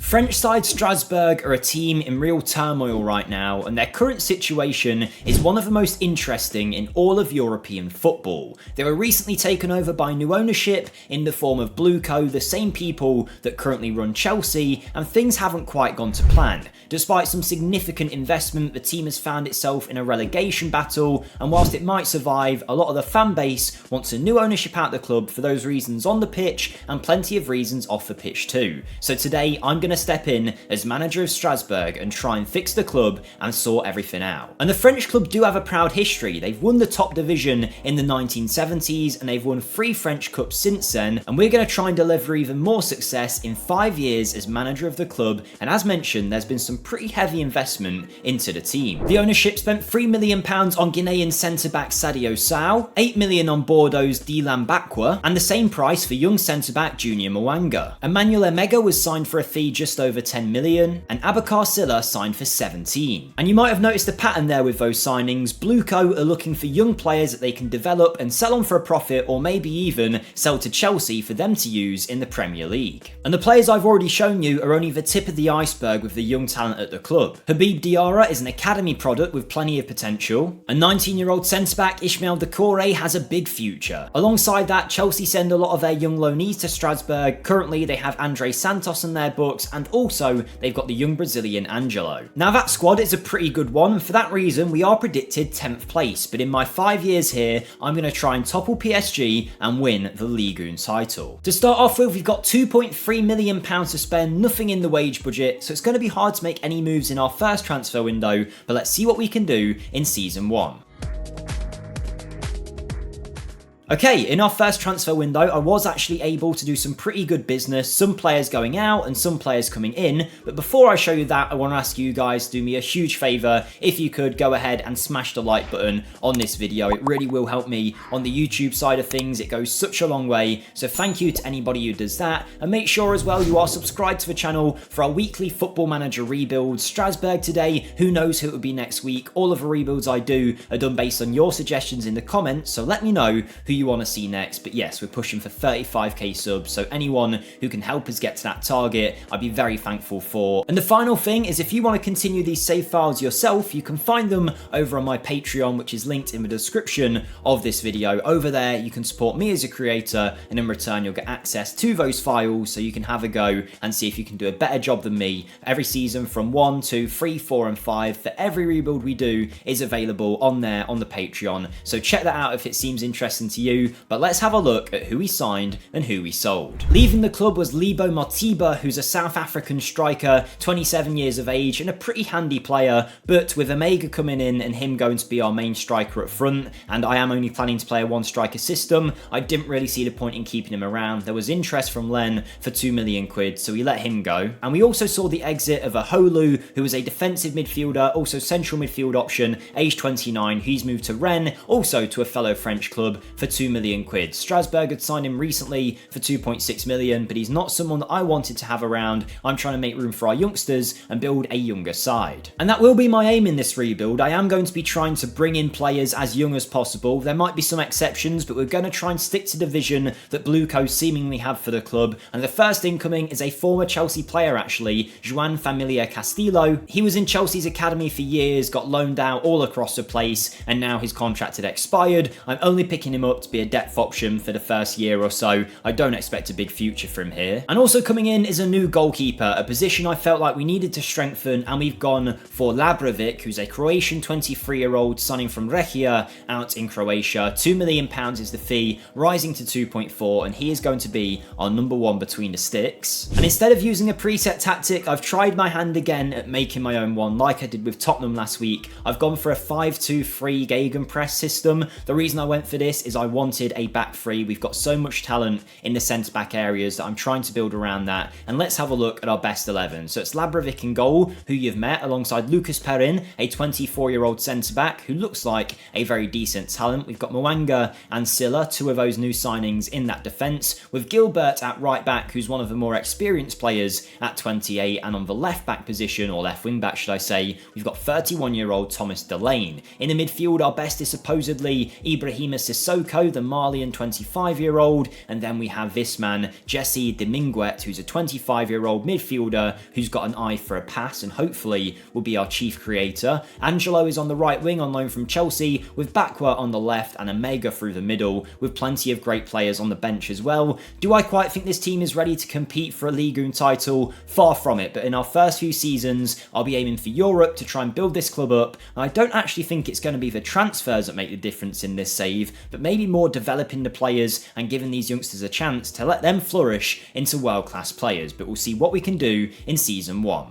French side Strasbourg are a team in real turmoil right now, and their current situation is one of the most interesting in all of European football. They were recently taken over by new ownership in the form of Blueco, the same people that currently run Chelsea, and things haven't quite gone to plan. Despite some significant investment, the team has found itself in a relegation battle, and whilst it might survive, a lot of the fan base wants a new ownership at the club for those reasons on the pitch and plenty of reasons off the pitch too. So today I'm going to step in as manager of Strasbourg and try and fix the club and sort everything out. And the French club do have a proud history. They've won the top division in the 1970s and they've won 3 French Cups since then, and we're going to try and deliver even more success in 5 years as manager of the club. And as mentioned, there's been some pretty heavy investment into the team. The ownership spent £3 million on Guinean centre-back Sadio Sow, £8 million on Bordeaux's Dylan Bakwa, and the same price for young centre-back Junior Mwanga. Emmanuel Emega was signed for a fee just over 10 million, and Abakar Silla signed for 17. And you might have noticed a pattern there with those signings. Blueco are looking for young players that they can develop and sell on for a profit, or maybe even sell to Chelsea for them to use in the Premier League. And the players I've already shown you are only the tip of the iceberg with the young talent at the club. Habib Diarra is an academy product with plenty of potential. A 19-year-old centre-back Ismail Decore has a big future. Alongside that, Chelsea send a lot of their young loanees to Strasbourg. Currently they have Andre Santos in their books, and also they've got the young Brazilian Angelo. Now that squad is a pretty good one, and for that reason we are predicted 10th place, but in my 5 years here I'm going to try and topple PSG and win the Ligue 1 title. To start off with, we've got £2.3 million to spend, nothing in the wage budget, so it's going to be hard to make any moves in our first transfer window, but let's see what we can do in season 1. Okay, in our first transfer window, I was actually able to do some pretty good business, some players going out and some players coming in, but before I show you that, I want to ask you guys to do me a huge favour. If you could go ahead and smash the like button on this video, it really will help me on the YouTube side of things. It goes such a long way, so thank you to anybody who does that, and make sure as well you are subscribed to the channel for our weekly Football Manager rebuilds. Strasbourg today, who knows who it will be next week. All of the rebuilds I do are done based on your suggestions in the comments, so let me know who you want to see next. But yes, we're pushing for 35k subs, so anyone who can help us get to that target, I'd be very thankful for. And the final thing is, if you want to continue these save files yourself, you can find them over on my Patreon, which is linked in the description of this video. Over there you can support me as a creator, and in return you'll get access to those files so you can have a go and see if you can do a better job than me. Every season from 1, 2, 3, 4 and 5 for every rebuild we do is available on there on the Patreon, so check that out if it seems interesting to you. But let's have a look at who we signed and who we sold. Leaving the club was Lebo Motiba, who's a South African striker, 27 years of age and a pretty handy player, but with Omega coming in and him going to be our main striker up front, and I am only planning to play a 1-striker system, I didn't really see the point in keeping him around. There was interest from Len for £2 million, so we let him go. And we also saw the exit of a Holu, who was a defensive midfielder, also central midfield option, age 29. He's moved to Rennes, also to a fellow French club, for £2 million. Strasbourg had signed him recently for 2.6 million, but he's not someone that I wanted to have around. I'm trying to make room for our youngsters and build a younger side. And that will be my aim in this rebuild. I am going to be trying to bring in players as young as possible. There might be some exceptions, but we're going to try and stick to the vision that Blueco seemingly have for the club. And the first incoming is a former Chelsea player actually, Joan Familia Castillo. He was in Chelsea's academy for years, got loaned out all across the place, and now his contract had expired. I'm only picking him up to be a depth option for the first year or so. I don't expect a big future from here. And also coming in is a new goalkeeper, a position I felt like we needed to strengthen, and we've gone for Labrovic, who's a Croatian 23-year-old signing from Rechia out in Croatia. £2 million is the fee, rising to 2.4, and he is going to be our number 1 between the sticks. And instead of using a preset tactic, I've tried my hand again at making my own one, like I did with Tottenham last week. I've gone for a 5-2-3 gegenpress system. The reason I went for this is I wanted a back three. We've got so much talent in the centre-back areas that I'm trying to build around that. And let's have a look at our best 11. So it's Labrovic in goal, who you've met, alongside Lucas Perrin, a 24-year-old centre-back who looks like a very decent talent. We've got Mwanga and Silla, 2 of those new signings in that defence, with Gilbert at right-back, who's one of the more experienced players at 28, and on the left-back position, or left wing-back should I say, we've got 31-year-old Thomas Delaney. In the midfield, our best is supposedly Ibrahima Sissoko, Angelo, the Malian 25-year-old, and then we have this man, Jesse Dominguez, who's a 25-year-old midfielder who's got an eye for a pass and hopefully will be our chief creator. Angelo is on the right wing on loan from Chelsea, with Bakwa on the left and Omega through the middle, with plenty of great players on the bench as well. Do I quite think this team is ready to compete for a Ligue 1 title? Far from it, but in our first few seasons, I'll be aiming for Europe to try and build this club up, and I don't actually think it's going to be the transfers that make the difference in this save, but maybe more developing the players and giving these youngsters a chance to let them flourish into world-class players, but we'll see what we can do in Season 1.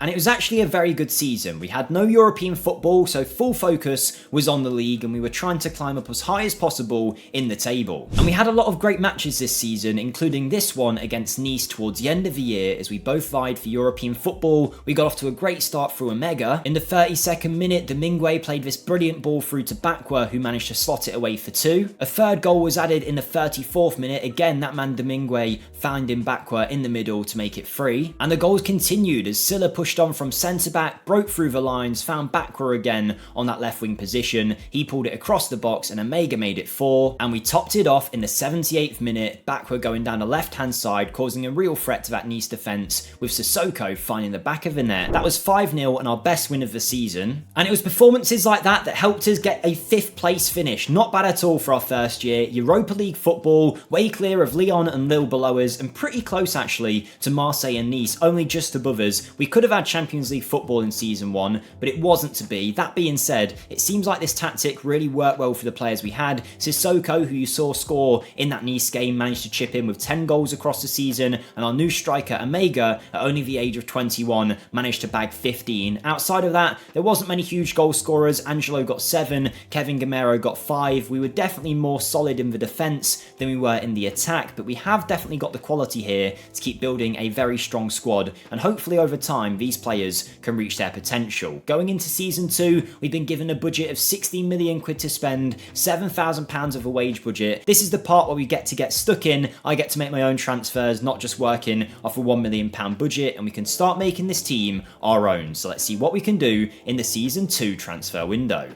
And it was actually a very good season. We had no European football, so full focus was on the league and we were trying to climb up as high as possible in the table. And we had a lot of great matches this season, including this one against Nice towards the end of the year as we both vied for European football. We got off to a great start through Omega. In the 32nd minute, Dominguez played this brilliant ball through to Bakwa, who managed to slot it away for 2. A third goal was added in the 34th minute. Again, that man Dominguez found in Bakwa in the middle to make it 3. And the goals continued as Silla pushed on from centre-back, broke through the lines, found Bakwa again on that left-wing position. He pulled it across the box and Omega made it 4. And we topped it off in the 78th minute, Bakwa going down the left-hand side, causing a real threat to that Nice defence, with Sissoko finding the back of the net. That was 5-0 and our best win of the season. And it was performances like that that helped us get a 5th place finish. Not bad at all for our first year. Europa League football, way clear of Lyon and Lille below us, and pretty close actually to Marseille and Nice, only just above us. We could have had Champions League football in Season 1, but it wasn't to be. That being said, it seems like this tactic really worked well for the players we had. Sissoko, who you saw score in that Nice game, managed to chip in with 10 goals across the season, and our new striker Omega, at only the age of 21, managed to bag 15. Outside of that, there wasn't many huge goal scorers. Angelo got 7, Kevin Gamero got 5. We were definitely more solid in the defence than we were in the attack, but we have definitely got the quality here to keep building a very strong squad, and hopefully over time these players can reach their potential. Going into Season 2, we've been given a budget of 16 million quid to spend, £7,000 of a wage budget. This is the part where we get to get stuck in. I get to make my own transfers, not just working off a £1 million budget, and we can start making this team our own. So let's see what we can do in the Season 2 transfer window.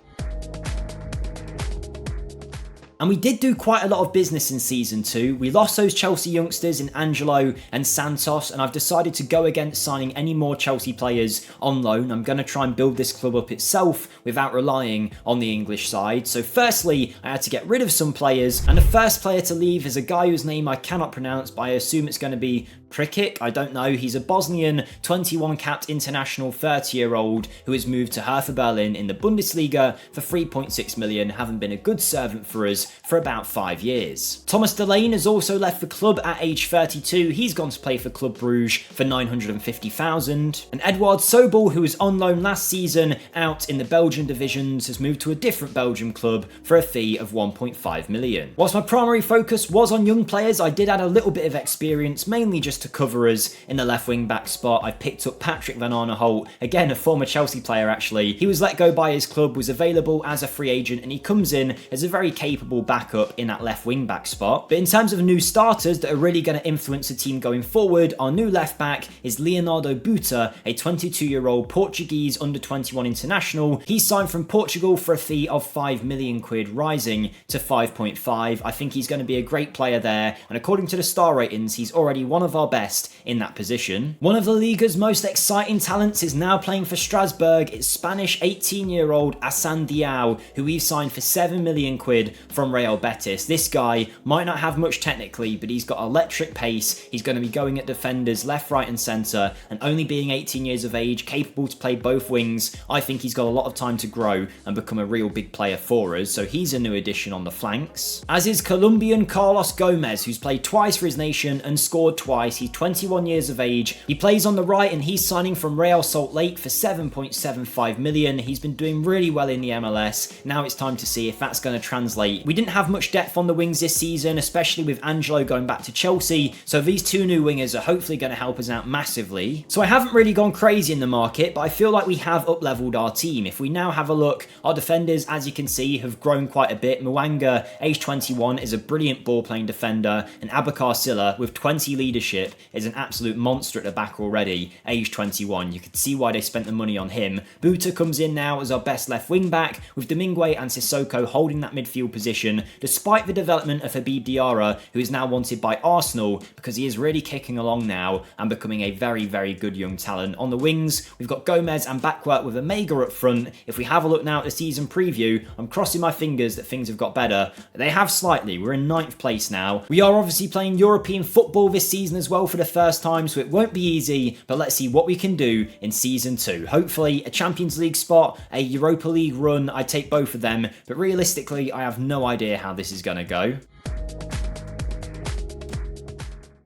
And we did do quite a lot of business in Season 2. We lost those Chelsea youngsters in Angelo and Santos, and I've decided to go against signing any more Chelsea players on loan. I'm going to try and build this club up itself without relying on the English side. So firstly, I had to get rid of some players, and the first player to leave is a guy whose name I cannot pronounce, but I assume it's going to be Prikic. I don't know. He's a Bosnian 21-capped international 30-year-old who has moved to Hertha Berlin in the Bundesliga for 3.6 million, having been a good servant for us for about 5 years. Thomas Delaney has also left the club at age 32. He's gone to play for Club Bruges for 950,000. And Edouard Sobel, who was on loan last season out in the Belgian divisions, has moved to a different Belgian club for a fee of 1.5 million. Whilst my primary focus was on young players, I did add a little bit of experience, mainly just to cover us in the left wing back spot. I picked up Patrick Van Arneholt, again a former Chelsea player actually. He was let go by his club, was available as a free agent, and he comes in as a very capable backup in that left wing back spot. But in terms of new starters that are really going to influence the team going forward, our new left back is Leonardo Buta, a 22-year-old Portuguese under-21 international. He signed from Portugal for a fee of 5 million quid, rising to 5.5. I think he's going to be a great player there, and according to the star ratings, he's already one of our best in that position. One of the Liga's most exciting talents is now playing for Strasbourg. It's Spanish 18-year-old Hassan Diao, who we've signed for 7 million quid from Real Betis. This guy might not have much technically, but he's got electric pace. He's going to be going at defenders left, right and centre, and only being 18 years of age, capable to play both wings, I think he's got a lot of time to grow and become a real big player for us, so he's a new addition on the flanks. As is Colombian Carlos Gomez, who's played twice for his nation and scored twice. He's 21 years of age. He plays on the right and he's signing from Real Salt Lake for 7.75 million. He's been doing really well in the MLS. Now it's time to see if that's going to translate. We didn't have much depth on the wings this season, especially with Angelo going back to Chelsea, so these two new wingers are hopefully going to help us out massively. So I haven't really gone crazy in the market, but I feel like we have up-leveled our team. If we now have a look, our defenders, as you can see, have grown quite a bit. Mwanga, age 21, is a brilliant ball-playing defender, and Abakar Silla, with 20 leadership, is an absolute monster at the back already, age 21. You can see why they spent the money on him. Buta comes in now as our best left wing-back, with Domingue and Sissoko holding that midfield position, despite the development of Habib Diarra, who is now wanted by Arsenal, because he is really kicking along now and becoming a very, very good young talent. On the wings, we've got Gomez and Bakwa with Omega up front. If we have a look now at the season preview, I'm crossing my fingers that things have got better. They have slightly. We're in 9th place now. We are obviously playing European football this season as well for the first time, so it won't be easy, but let's see what we can do in season 2. Hopefully a Champions League spot, a Europa League run, I take both of them, but realistically I have no idea how this is going to go.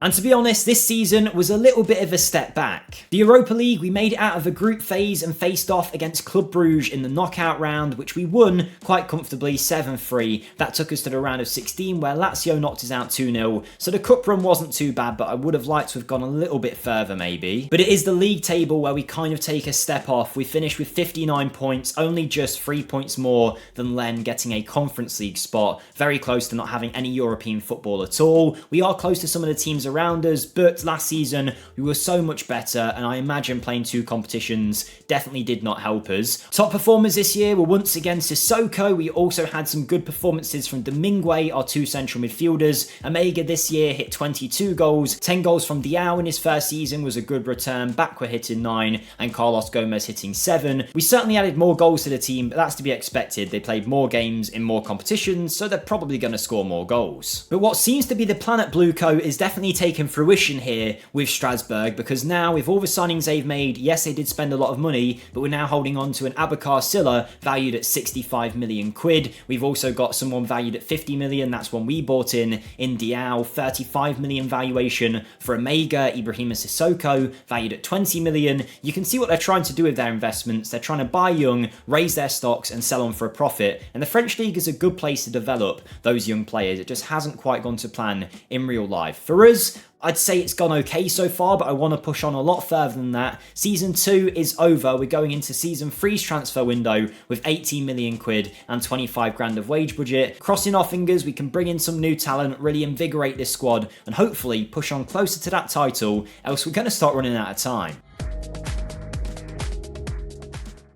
And to be honest, this season was a little bit of a step back. The Europa League, we made it out of the group phase and faced off against Club Brugge in the knockout round, which we won quite comfortably 7-3. That took us to the round of 16 where Lazio knocked us out 2-0. So the cup run wasn't too bad, but I would have liked to have gone a little bit further maybe. But it is the league table where we kind of take a step off. We finished with 59 points, only just 3 points more than Len getting a Conference League spot. Very close to not having any European football at all. We are close to some of the teams around us, but last season we were so much better, and I imagine playing 2 competitions definitely did not help us. Top performers this year were once again Sissoko. We also had some good performances from Domingue, our 2 central midfielders. Omega this year hit 22 goals, 10 goals from Diao in his first season was a good return. Bakwa hitting 9 and Carlos Gomez hitting 7. We certainly added more goals to the team, but that's to be expected. They played more games in more competitions, so they're probably going to score more goals. But what seems to be the plan at Blueco is definitely taking fruition here with Strasbourg, because now with all the signings they've made, yes, they did spend a lot of money, but we're now holding on to an Abakar Silla valued at 65 million quid. We've also got someone valued at 50 million, that's one we bought in Diao, 35 million valuation for Omega, Ibrahima Sissoko, valued at 20 million. You can see what they're trying to do with their investments. They're trying to buy young, raise their stocks and sell on for a profit, and the French League is a good place to develop those young players. It just hasn't quite gone to plan in real life. For us, I'd say it's gone okay so far, but I want to push on a lot further than that. Season 2 is over. We're going into Season 3's transfer window with 18 million quid and 25 grand of wage budget. Crossing our fingers, we can bring in some new talent, really invigorate this squad, and hopefully push on closer to that title, else we're going to start running out of time.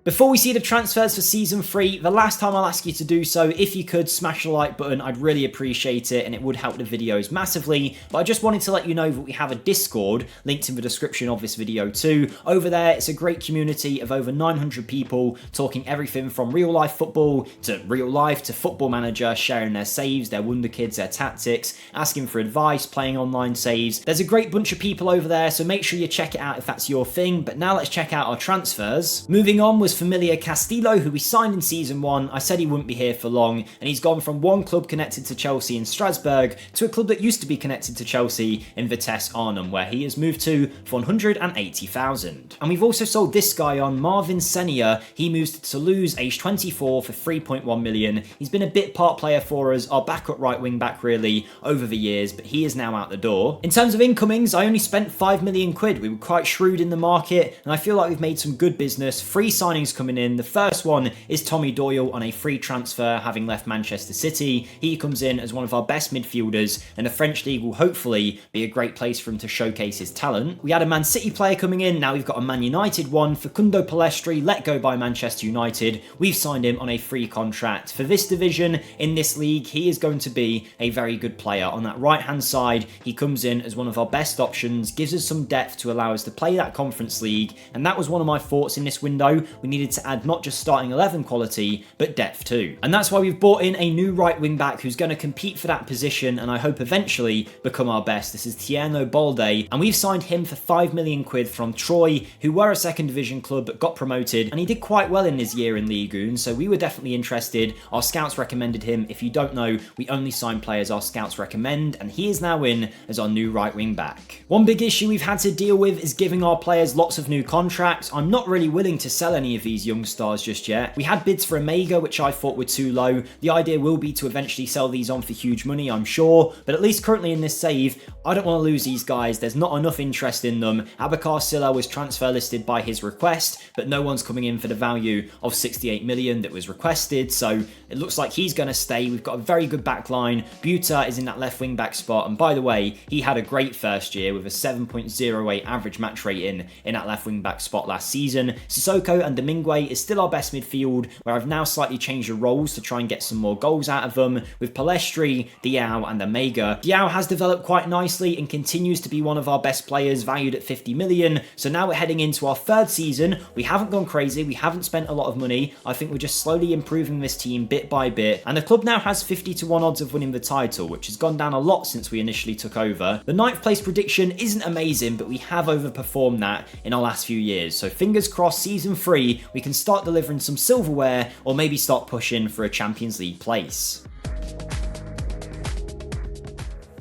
Before we see the transfers for Season 3, the last time I'll ask you to do so, if you could smash the like button, I'd really appreciate it and it would help the videos massively. But I just wanted to let you know that we have a Discord linked in the description of this video too. Over there, it's a great community of over 900 people talking everything from real life football to real life to Football Manager, sharing their saves, their Wonderkids, their tactics, asking for advice, playing online saves. There's a great bunch of people over there, so make sure you check it out if that's your thing. But now let's check out our transfers. Moving on was Familia Castillo, who we signed in Season 1. I said he wouldn't be here for long, and he's gone from one club connected to Chelsea in Strasbourg to a club that used to be connected to Chelsea in Vitesse Arnhem, where he has moved to for 180,000. And we've also sold this guy on, Marvin Senia. He moves to Toulouse, age 24, for 3.1 million. He's been a bit part player for us, our backup right wing back really, over the years, but he is now out the door. In terms of incomings, I only spent 5 million quid. We were quite shrewd in the market, and I feel like we've made some good business. 3 signings coming in. The first one is Tommy Doyle on a free transfer, having left Manchester City. He comes in as one of our best midfielders, and the French League will hopefully be a great place for him to showcase his talent. We had a Man City player coming in, now we've got a Man United one. Facundo Palestri, let go by Manchester United. We've signed him on a free contract. For this division, in this league, he is going to be a very good player. On that right-hand side, he comes in as one of our best options, gives us some depth to allow us to play that Conference League, and that was one of my thoughts in this window. We needed to add not just starting 11 quality, but depth too. And that's why we've brought in a new right wing back who's going to compete for that position and I hope eventually become our best. This is Tierno Balde, and we've signed him for 5 million quid from Troy, who were a second division club but got promoted, and he did quite well in his year in Ligue 1, so we were definitely interested. Our scouts recommended him. If you don't know, we only sign players our scouts recommend, and he is now in as our new right wing back. One big issue we've had to deal with is giving our players lots of new contracts. I'm not really willing to sell any of of these young stars just yet. We had bids for Omega, which I thought were too low. The idea will be to eventually sell these on for huge money, I'm sure, but at least currently in this save, I don't want to lose these guys. There's not enough interest in them. Abakar Silla was transfer listed by his request, but no one's coming in for the value of 68 million that was requested, so it looks like he's going to stay. We've got a very good back line. Buta is in that left wing back spot, and by the way, he had a great first year with a 7.08 average match rating in that left wing back spot last season. Sissoko and Domingue is still our best midfield, where I've now slightly changed the roles to try and get some more goals out of them, with Palestri, Diao and Omega. Diao has developed quite nicely and continues to be one of our best players, valued at 50 million. So now we're heading into our third season. We haven't gone crazy, we haven't spent a lot of money. I think we're just slowly improving this team bit by bit, and the club now has 50-1 odds of winning the title, which has gone down a lot since we initially took over. The 9th place prediction isn't amazing, but we have overperformed that in our last few years. So fingers crossed, season 3, we can start delivering some silverware, or maybe start pushing for a Champions League place.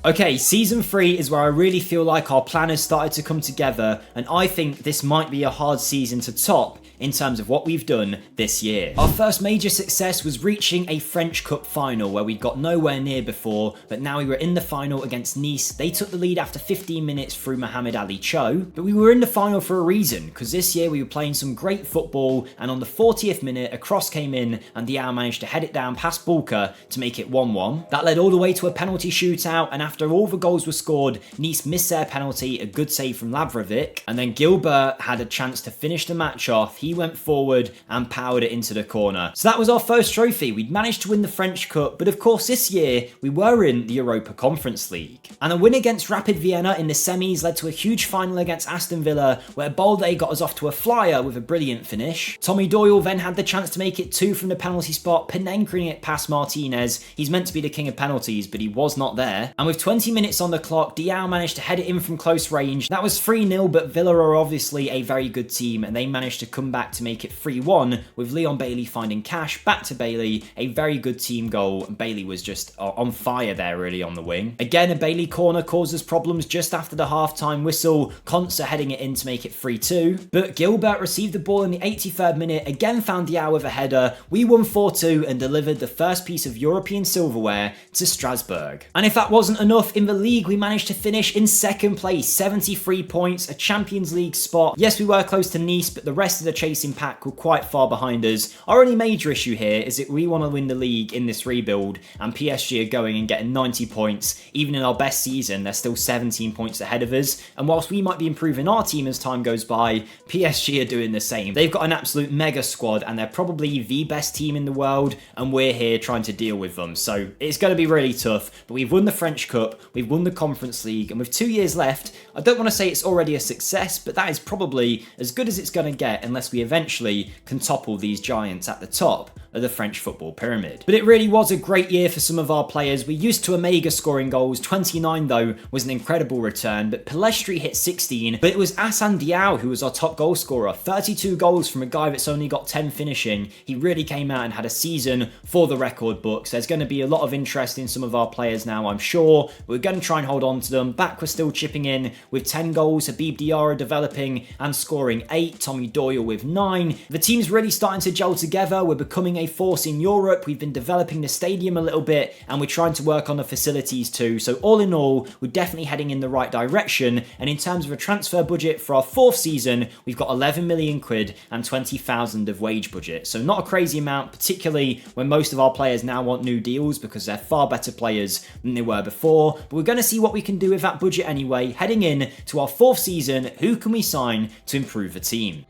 Okay, season 3 is where I really feel like our plan has started to come together, and I think this might be a hard season to top in terms of what we've done this year. Our first major success was reaching a French Cup final where we'd got nowhere near before, but now we were in the final against Nice. They took the lead after 15 minutes through Mohamed Ali Cho, but we were in the final for a reason, because this year we were playing some great football, and on the 40th minute a cross came in and Diao managed to head it down past Bulka to make it 1-1. That led all the way to a penalty shootout, and after all the goals were scored, Nice missed their penalty, a good save from Lavrovic, and then Gilbert had a chance to finish the match off. He went forward and powered it into the corner. So that was our first trophy. We'd managed to win the French Cup, but of course this year we were in the Europa Conference League. And a win against Rapid Vienna in the semis led to a huge final against Aston Villa, where Balde got us off to a flyer with a brilliant finish. Tommy Doyle then had the chance to make it 2 from the penalty spot, Panenkering it past Martinez. He's meant to be the king of penalties, but he was not there. And with 20 minutes on the clock, Diao managed to head it in from close range. That was 3-0, but Villa are obviously a very good team, and they managed to come back to make it 3-1, with Leon Bailey finding Cash back to Bailey. A very good team goal, and Bailey was just on fire there really on the wing. Again, a Bailey corner causes problems just after the half-time whistle. Konsa heading it in to make it 3-2, but Gilbert received the ball in the 83rd minute, again found Diao with a header. We won 4-2 and delivered the first piece of European silverware to Strasbourg. And if that wasn't enough, in the league we managed to finish in 2nd place, 73 points, a Champions League spot. Yes, we were close to Nice, but the rest of the chasing pack were quite far behind us. Our only major issue here is that we want to win the league in this rebuild, and PSG are going and getting 90 points. Even in our best season, they're still 17 points ahead of us, and whilst we might be improving our team as time goes by, PSG are doing the same. They've got an absolute mega squad, and they're probably the best team in the world, and we're here trying to deal with them. So it's going to be really tough, but we've won the French Cup, we've won the Conference League, and with 2 years left, I don't want to say it's already a success, but that is probably as good as it's going to get unless we eventually can topple these giants at the top of the French football pyramid. But it really was a great year for some of our players. We're used to Omega scoring goals. 29 though was an incredible return, but Palestri hit 16, but it was Assane Diao who was our top goal scorer. 32 goals from a guy that's only got 10 finishing. He really came out and had a season for the record books. There's going to be a lot of interest in some of our players now, I'm sure. We're going to try and hold on to them. Back we're still chipping in with 10 goals. Habib Diarra developing and scoring 8. Tommy Doyle with 9. The team's really starting to gel together. We're becoming a force in Europe. We've been developing the stadium a little bit, and we're trying to work on the facilities too. So all in all, we're definitely heading in the right direction. And in terms of a transfer budget for our 4th season, we've got 11 million quid and 20,000 of wage budget. So not a crazy amount, particularly when most of our players now want new deals because they're far better players than they were before. But we're going to see what we can do with that budget anyway. Heading in to our 4th season, who can we sign to improve the team?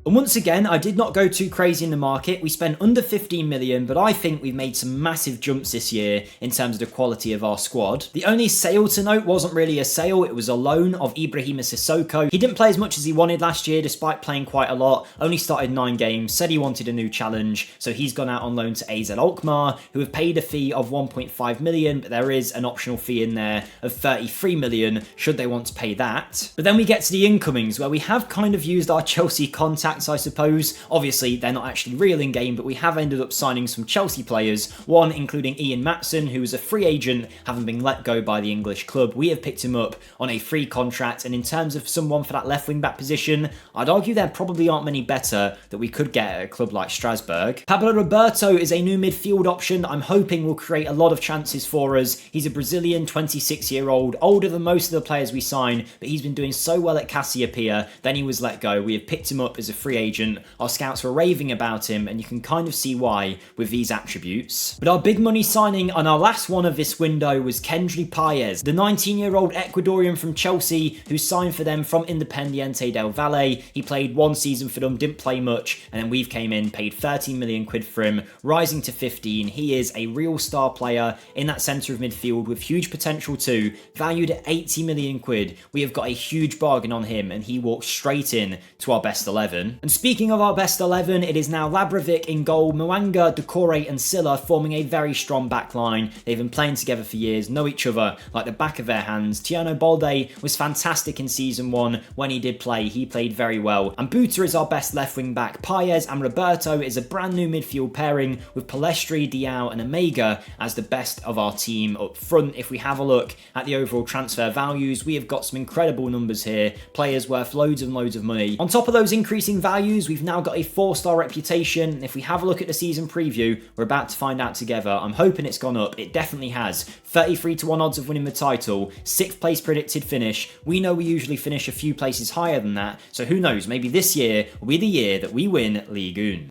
And once again, I did not go too crazy in the market. We spent under 15 million, but I think we've made some massive jumps this year in terms of the quality of our squad. The only sale to note wasn't really a sale, it was a loan of Ibrahima Sissoko. He didn't play as much as he wanted last year, despite playing quite a lot. Only started 9 games, said he wanted a new challenge, so he's gone out on loan to AZ Alkmaar, who have paid a fee of 1.5 million, but there is an optional fee in there of 33 million, should they want to pay that. But then we get to the incomings, where we have kind of used our Chelsea contacts stats, I suppose. Obviously, they're not actually real in game, but we have ended up signing some Chelsea players, one including Ian Maatsen, who was a free agent, having been let go by the English club. We have picked him up on a free contract, and in terms of someone for that left wing back position, I'd argue there probably aren't many better that we could get at a club like Strasbourg. Pablo Roberto is a new midfield option that I'm hoping will create a lot of chances for us. He's a Brazilian 26-year-old, older than most of the players we sign, but he's been doing so well at Cassiopeia. Then he was let go. We have picked him up as a free agent. Our scouts were raving about him, and you can kind of see why with these attributes. But our big money signing on our last one of this window was Kendry Páez, the 19-year-old Ecuadorian from Chelsea who signed for them from Independiente del Valle. He played one season for them, didn't play much, and then we've came in, paid 13 million quid for him, rising to 15. He is a real star player in that centre of midfield with huge potential too, valued at 80 million quid. We have got a huge bargain on him, and he walks straight in to our best 11. And speaking of our best 11, it is now Labrovic in goal, Mwanga, Decore and Silla forming a very strong back line. They've been playing together for years, know each other like the back of their hands. Tierno Balde was fantastic in season 1 when he did play. He played very well. And Buta is our best left wing back. Páez and Roberto is a brand new midfield pairing with Palestri, Diao and Omega as the best of our team up front. If we have a look at the overall transfer values, we have got some incredible numbers here. Players worth loads and loads of money. On top of those increasing values, we've now got a 4-star reputation. If we have a look at the season preview, we're about to find out together. I'm hoping it's gone up. It definitely has. 33-1 odds of winning the title, 6th place predicted finish. We know we usually finish a few places higher than that, so who knows, maybe this year will be the year that we win Ligue 1.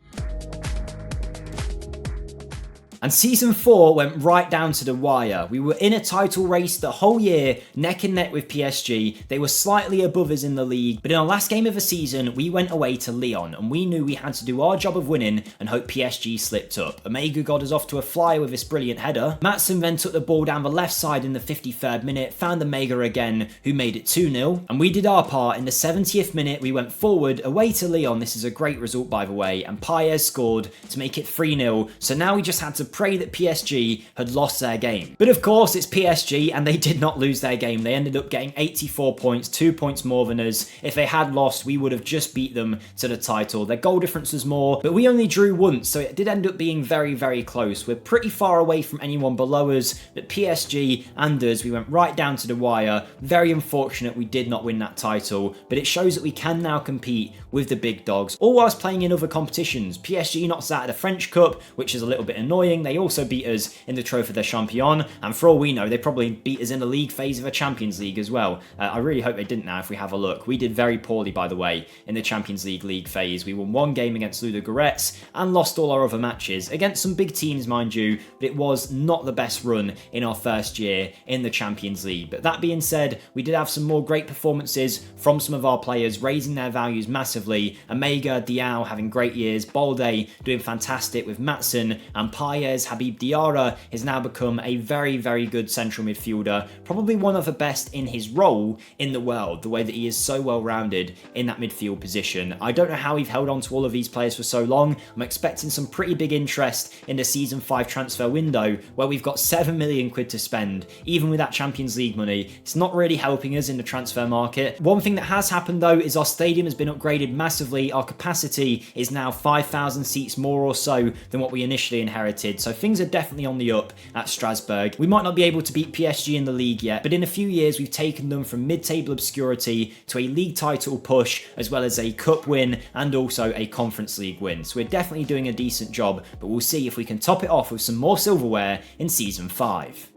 And season 4 went right down to the wire. We were in a title race the whole year, neck and neck with PSG. They were slightly above us in the league, but in our last game of the season, we went away to Lyon, and we knew we had to do our job of winning and hope PSG slipped up. Omega got us off to a flyer with this brilliant header. Maatsen then took the ball down the left side in the 53rd minute, found Omega again, who made it 2-0, and we did our part. In the 70th minute, we went forward away to Lyon. This is a great result, by the way, and Páez scored to make it 3-0, so now we just had to pray that PSG had lost their game. But of course, it's PSG, and they did not lose their game. They ended up getting 84 points, 2 points more than us. If they had lost, we would have just beat them to the title. Their goal difference was more, but we only drew once, so it did end up being very, very close. We're pretty far away from anyone below us, but PSG and us, we went right down to the wire. Very unfortunate we did not win that title, but it shows that we can now compete with the big dogs, all whilst playing in other competitions. PSG knocked us out of the French Cup, which is a little bit annoying. They also beat us in the Trophée des Champions, and for all we know, they probably beat us in the league phase of a Champions League as well. I really hope they didn't now if we have a look. We did very poorly, by the way, in the Champions League phase. We won one game against Ludogorets and lost all our other matches against some big teams, mind you, but it was not the best run in our first year in the Champions League. But that being said, we did have some more great performances from some of our players, raising their values massively. Omega, Diao having great years, Balde doing fantastic with Maatsen, and Páez, Habib Diarra has now become a very, very good central midfielder, probably one of the best in his role in the world, the way that he is so well rounded in that midfield position. I don't know how we've held on to all of these players for so long. I'm expecting some pretty big interest in the season 5 transfer window, where we've got 7 million quid to spend. Even with that Champions League money, it's not really helping us in the transfer market. One thing that has happened though is our stadium has been upgraded massively. Our capacity is now 5,000 seats more or so than what we initially inherited, so things are definitely on the up at Strasbourg. We might not be able to beat PSG in the league yet, but in a few years we've taken them from mid-table obscurity to a league title push, as well as a cup win and also a Conference League win. So we're definitely doing a decent job, but we'll see if we can top it off with some more silverware in season 5.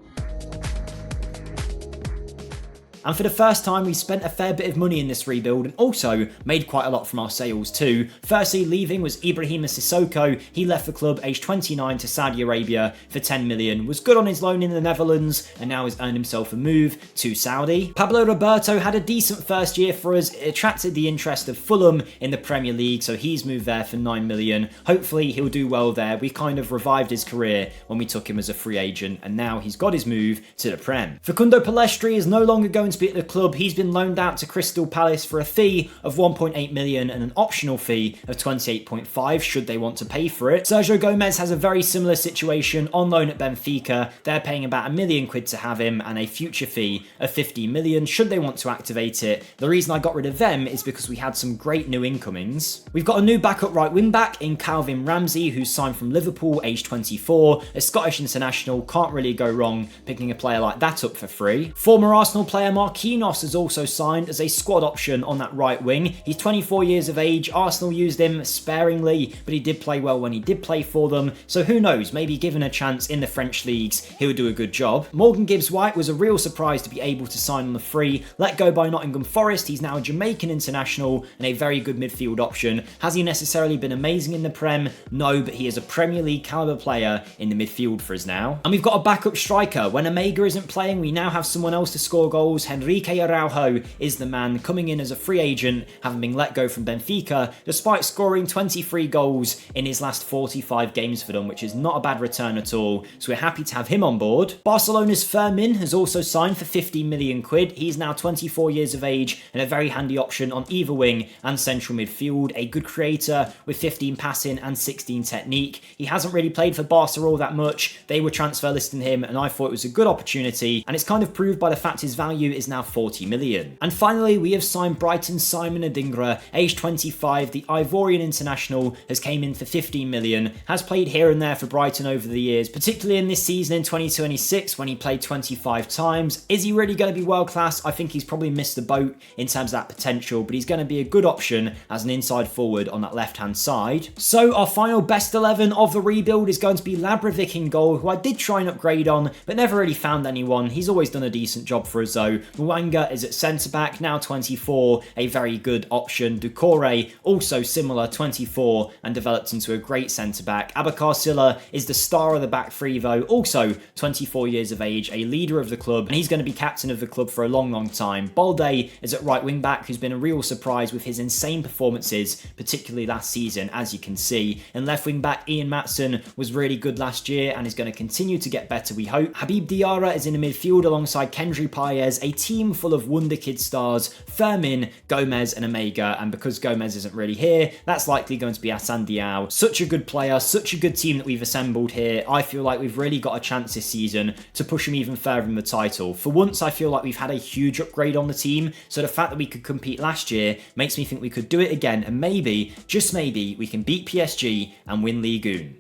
And for the first time, we spent a fair bit of money in this rebuild and also made quite a lot from our sales too. Firstly, leaving was Ibrahima Sissoko. He left the club aged 29 to Saudi Arabia for 10 million, was good on his loan in the Netherlands and now has earned himself a move to Saudi. Pablo Roberto had a decent first year for us. It attracted the interest of Fulham in the Premier League, so he's moved there for 9 million. Hopefully he'll do well there. We kind of revived his career when we took him as a free agent, and now he's got his move to the Prem. Facundo Palestri is no longer going to be at the club. He's been loaned out to Crystal Palace for a fee of 1.8 million and an optional fee of 28.5 should they want to pay for it. Sergio Gomez has a very similar situation on loan at Benfica. They're paying about £1 million to have him and a future fee of 50 million should they want to activate it. The reason I got rid of them is because we had some great new incomings. We've got a new backup right wing back in Calvin Ramsey, who's signed from Liverpool, age 24, a Scottish international. Can't really go wrong picking a player like that up for free. Former Arsenal player Marquinhos has also signed as a squad option on that right wing. He's 24 years of age. Arsenal used him sparingly, but he did play well when he did play for them. So who knows, maybe given a chance in the French leagues, he'll do a good job. Morgan Gibbs-White was a real surprise to be able to sign on the free. Let go by Nottingham Forest. He's now a Jamaican international and a very good midfield option. Has he necessarily been amazing in the Prem? No, but he is a Premier League caliber player in the midfield for us now. And we've got a backup striker. When Omega isn't playing, we now have someone else to score goals. Henrique Araujo is the man, coming in as a free agent, having been let go from Benfica, despite scoring 23 goals in his last 45 games for them, which is not a bad return at all. So we're happy to have him on board. Barcelona's Fermin has also signed for 50 million quid. He's now 24 years of age and a very handy option on either wing and central midfield. A good creator with 15 passing and 16 technique. He hasn't really played for Barca all that much. They were transfer listing him and I thought it was a good opportunity, and it's kind of proved by the fact his value is now 40 million. And finally, we have signed Brighton's Simon Adingra, age 25. The Ivorian international has came in for 15 million, has played here and there for Brighton over the years, particularly in this season in 2026 when he played 25 times. Is he really going to be world class? I think he's probably missed the boat in terms of that potential, but he's going to be a good option as an inside forward on that left hand side. So our final best 11 of the rebuild is going to be Labrovic in goal, who I did try and upgrade on, but never really found anyone. He's always done a decent job for us though. Mwanga is at centre back, now 24, a very good option. Doucouré, also similar, 24, and developed into a great centre back. Abakar Silla is the star of the back three though, also 24 years of age, a leader of the club, and he's going to be captain of the club for a long time. Balde is at right wing back, who's been a real surprise with his insane performances, particularly last season, as you can see. And left wing back Ian Matson was really good last year and is going to continue to get better, we hope. Habib Diarra is in the midfield alongside Kendry Paez, a team full of Wonderkid stars, Fermin, Gomez and Omega, and because Gomez isn't really here, that's likely going to be Hassan Diao. Such a good player, such a good team that we've assembled here. I feel like we've really got a chance this season to push them even further in the title. For once, I feel like we've had a huge upgrade on the team, so the fact that we could compete last year makes me think we could do it again, and maybe, just maybe, we can beat PSG and win Ligue 1.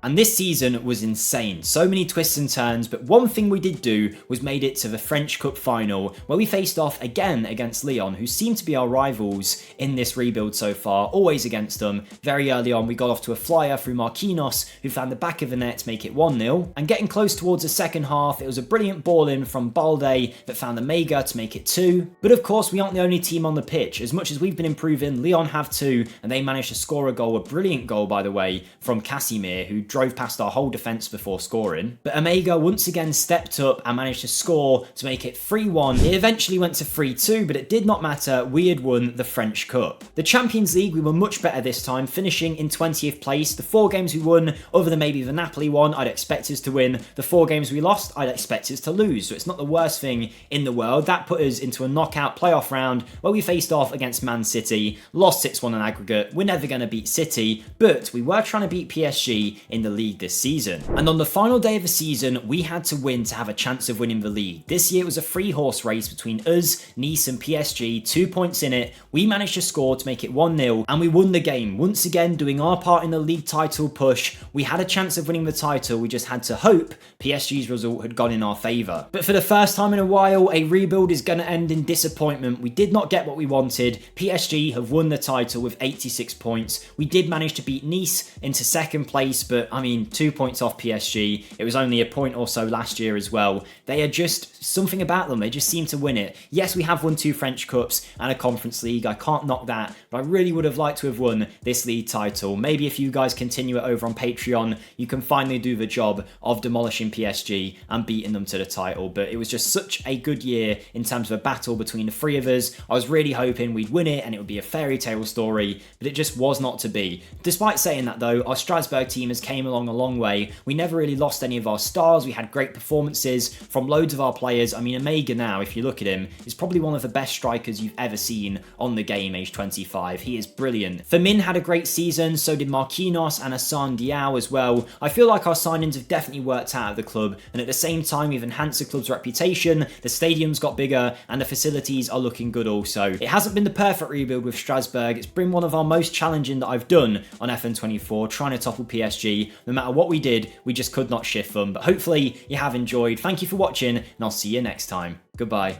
And this season was insane. So many twists and turns, but one thing we did do was made it to the French Cup final, where we faced off again against Lyon, who seem to be our rivals in this rebuild so far, always against them. Very early on, we got off to a flyer through Marquinhos, who found the back of the net to make it 1-0. And getting close towards the second half, it was a brilliant ball in from Balde that found the Mega to make it 2. But of course, we aren't the only team on the pitch. As much as we've been improving, Lyon have too, and they managed to score a goal, a brilliant goal, by the way, from Casimir, who drove past our whole defence before scoring. But Omega once again stepped up and managed to score to make it 3-1. It eventually went to 3-2, but it did not matter. We had won the French Cup. The Champions League, we were much better this time, finishing in 20th place. The 4 games we won, other than maybe the Napoli one, I'd expect us to win. The 4 games we lost, I'd expect us to lose. So it's not the worst thing in the world. That put us into a knockout playoff round where we faced off against Man City, lost 6-1 on aggregate. We're never going to beat City, but we were trying to beat PSG in the league this season. And on the final day of the season, we had to win to have a chance of winning the league. This year it was a 3-horse race between us, Nice and PSG, 2 points in it. We managed to score to make it 1-0 and we won the game, once again doing our part in the league title push. We had a chance of winning the title, we just had to hope PSG's result had gone in our favour. But for the first time in a while, a rebuild is going to end in disappointment. We did not get what we wanted. PSG have won the title with 86 points. We did manage to beat Nice into second place, but I mean, 2 points off PSG. It was only a point or so last year as well. They are just something about them. They just seem to win it. Yes, we have won 2 French Cups and a Conference League. I can't knock that, but I really would have liked to have won this league title. Maybe if you guys continue it over on Patreon, you can finally do the job of demolishing PSG and beating them to the title. But it was just such a good year in terms of a battle between the 3 of us. I was really hoping we'd win it and it would be a fairy tale story, but it just was not to be. Despite saying that though, our Strasbourg team has came came along a long way. We never really lost any of our stars. We had great performances from loads of our players. I mean, Omega now, if you look at him, is probably one of the best strikers you've ever seen on the game, age 25. He is brilliant. Firmin had a great season, so did Marquinhos and Hassan Diao as well. I feel like our signings have definitely worked out at the club, and at the same time, we've enhanced the club's reputation, the stadium's got bigger, and the facilities are looking good also. It hasn't been the perfect rebuild with Strasbourg. It's been one of our most challenging that I've done on FN24, trying to topple PSG. No matter what we did, we just could not shift them. But hopefully you have enjoyed. Thank you for watching, and I'll see you next time. Goodbye.